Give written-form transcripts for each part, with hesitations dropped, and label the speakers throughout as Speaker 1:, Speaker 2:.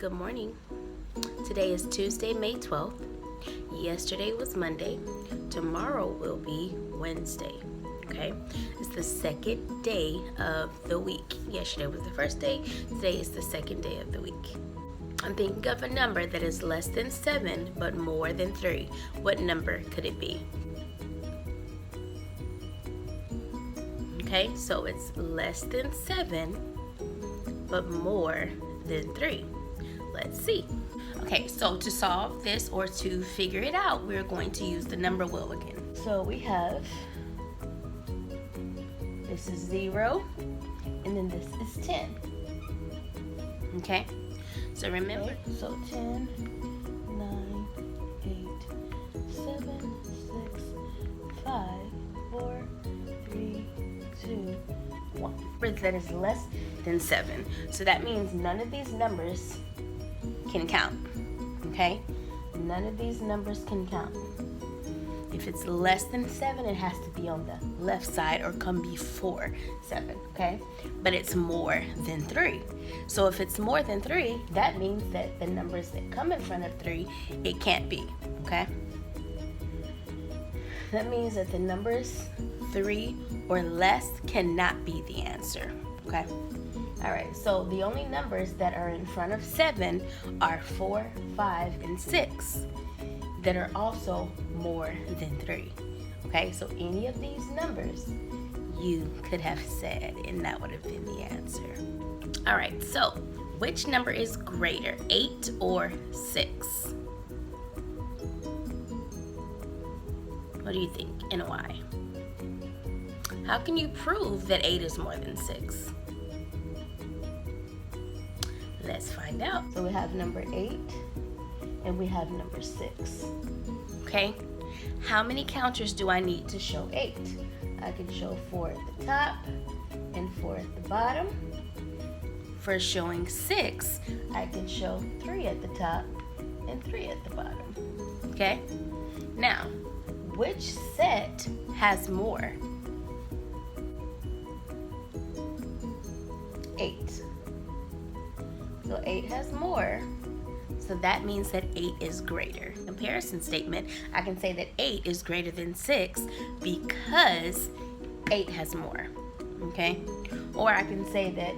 Speaker 1: Good morning. Today is Tuesday, May 12th. Yesterday was Monday. Tomorrow will be Wednesday. Okay? It's the second day of the week. Yesterday was the first day. Today is the second day of the week. I'm thinking of a number that is less than 7 but more than 3. What number could it be? Okay, so it's less than 7 but more than 3. Let's see. Okay, so to solve this or to figure it out, we're going to use the number wheel again. So we have, this is 0, and then this is 10. Okay, so remember, so 10, 9, 8, 7, 6, 5, 4, 3, 2, 1. That is less than 7. So that means none of these numbers can count. Okay? None of these numbers can count. If it's less than 7, it has to be on the left side or come before 7. Okay? But it's more than 3. So if it's more than 3, that means that the numbers that come in front of 3, it can't be. Okay? That means that the numbers 3 or less cannot be the answer. Okay? Alright, so the only numbers that are in front of 7 are 4, 5, and 6 that are also more than 3. Okay, so any of these numbers you could have said, and that would have been the answer. Alright, so which number is greater, 8 or 6? What do you think and why? How can you prove that 8 is more than 6? Let's find out. So we have number 8 and we have number 6. Okay, how many counters do I need to show 8? I can show 4 at the top and 4 at the bottom. For showing 6, I can show 3 at the top and 3 at the bottom. Okay, now which set has more? 8. So 8 has more, so that means that 8 is greater. Comparison statement, I can say that 8 is greater than 6 because 8 has more, okay? Or I can say that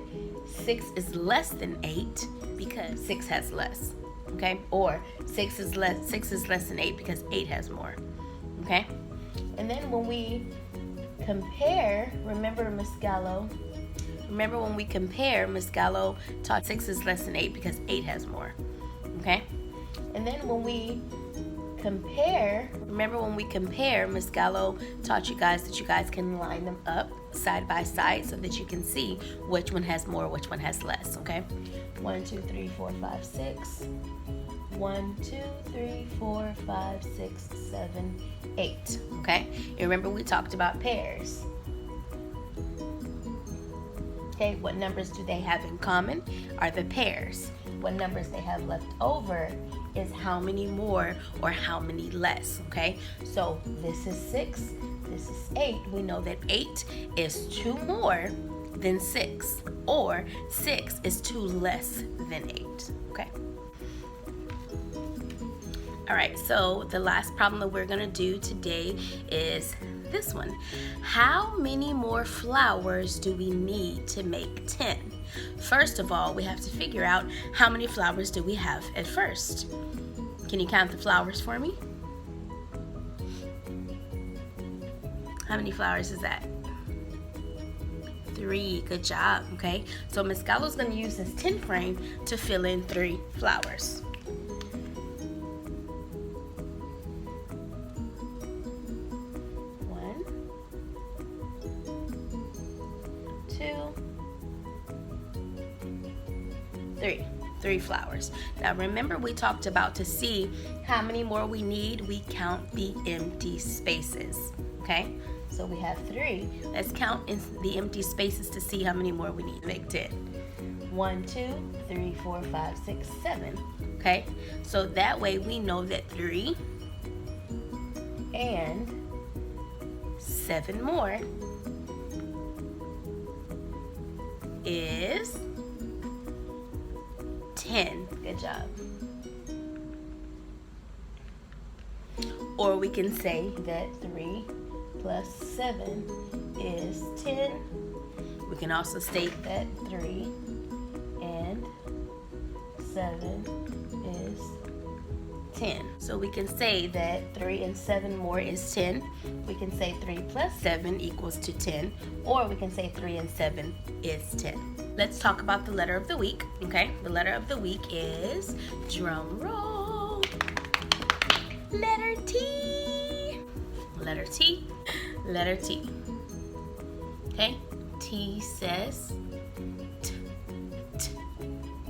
Speaker 1: 6 is less than 8 because 6 has less, okay? Or 6 is less than 8 because 8 has more, okay? And then when we compare, remember when we compare, Miss Gallo taught 6 is less than 8 because 8 has more, okay? And then when we compare, Miss Gallo taught you guys that you guys can line them up side by side so that you can see which one has more, which one has less, okay? 1, 2, 3, 4, 5, 6. 1, 2, 3, 4, 5, 6, 7, 8, okay? And remember we talked about pairs. Okay, what numbers do they have in common are the pairs. What numbers they have left over is how many more or how many less, okay? So this is 6, this is 8. We know that 8 is 2 more than 6, or 6 is 2 less than 8, okay? All right, so the last problem that we're gonna do today is this one. How many more flowers do we need to make 10? First of all, we have to figure out how many flowers do we have at first. Can you count the flowers for me? How many flowers is that? 3, good job, okay? So Miss Gallo's gonna use this 10 frame to fill in 3 flowers. 3 flowers. Now remember we talked about to see how many more we need, we count the empty spaces, okay? So we have 3. Let's count in the empty spaces to see how many more we need to make 10. 1, 2, 3, 4, 5, 6, 7, okay? So that way we know that 3 and 7 more is 10. Good job. Or we can say that 3 plus 7 is 10. We can also state that 3 and 7 is 10. So we can say that 3 and 7 more is 10. We can say 3 plus 7 equals to 10. Or we can say 3 and 7 is 10. Let's talk about the letter of the week, okay? The letter of the week is, drum roll, letter T. Letter T, letter T. Okay? T says t, t,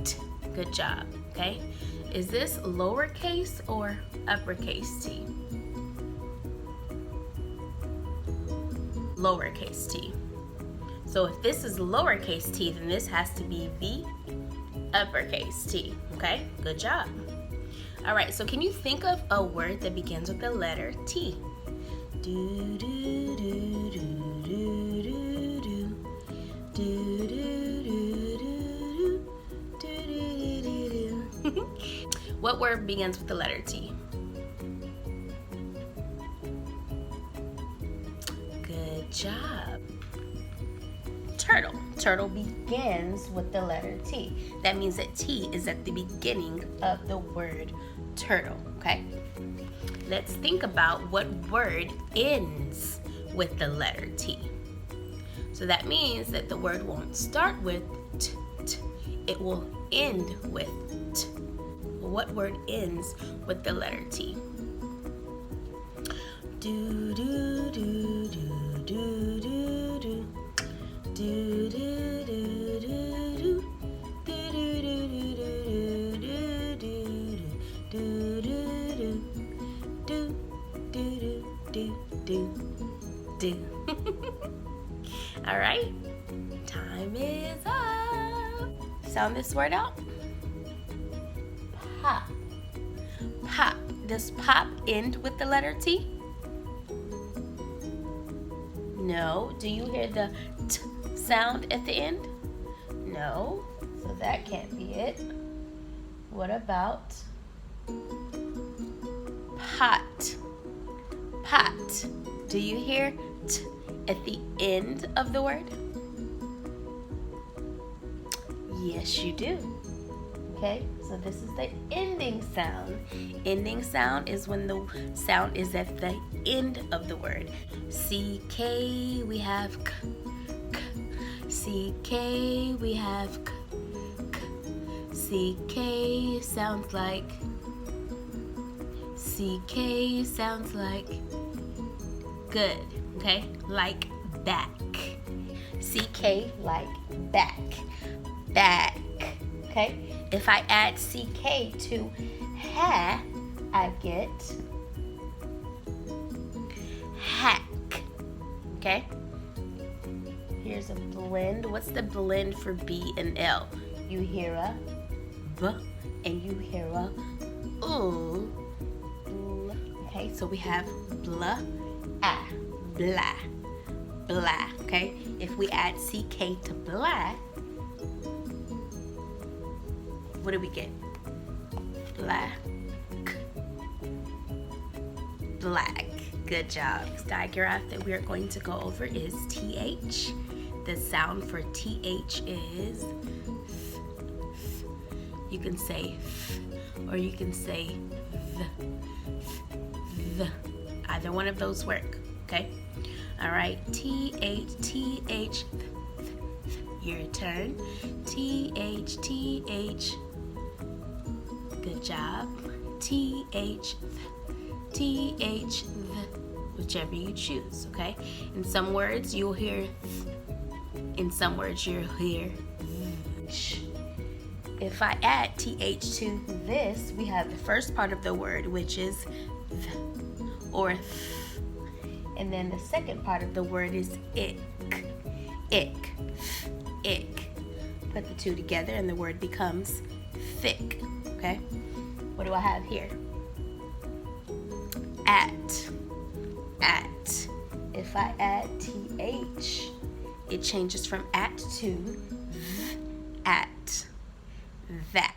Speaker 1: t. Good job, okay? Is this lowercase or uppercase t? Lowercase t. So if this is lowercase t, then this has to be the uppercase t, okay? Good job. All right, so can you think of a word that begins with the letter T? Do, do, do, do, do, do, do. Do, do, do, do, do, do, do, do. What word begins with the letter T? Good job. Turtle. Turtle begins with the letter T. That means that T is at the beginning of the word turtle, okay? Let's think about what word ends with the letter T. So that means that the word won't start with t, t. It will end with t. What word ends with the letter T? Do, do, do, do, do, do, do. Do, do, do, do, do. Do, do, do, do, do, do, do, do, do, do, do, do. All right, time is up. Sound this word out. Pop. Pop. Does pop end with the letter T? No. Do you hear the t sound at the end? No. So that can't be it. What about pot? Pot. Do you hear t at the end of the word? Yes, you do. Okay, so this is the ending sound. Ending sound is when the sound is at the end of the word. C-K, we have k, k. C-K, we have k, k. C-K sounds like. C-K sounds like. Good, okay? Like back. C-K like back. Back, okay? If I add CK to ha, I get hack, okay? Here's a blend. What's the blend for B and L? You hear a B and you hear a ooh. Okay, so we have blah, ah, blah, blah, okay? If we add CK to blah, what do we get? Black. Black. Good job. This digraph that we are going to go over is TH. The sound for TH is f, f. You can say f, or you can say th, th. Either one of those work, okay? All right, TH, TH, th, th, th. Your turn. TH, TH. Good job. TH, TH, whichever you choose, okay? In some words, you'll hear th. In some words, you'll hear th. If I add TH to this, we have the first part of the word, which is th, or th. And then the second part of the word is ick, ick, ick. Put the two together and the word becomes thick. Okay, what do I have here? At, at. If I add TH, it changes from at to th, at, that.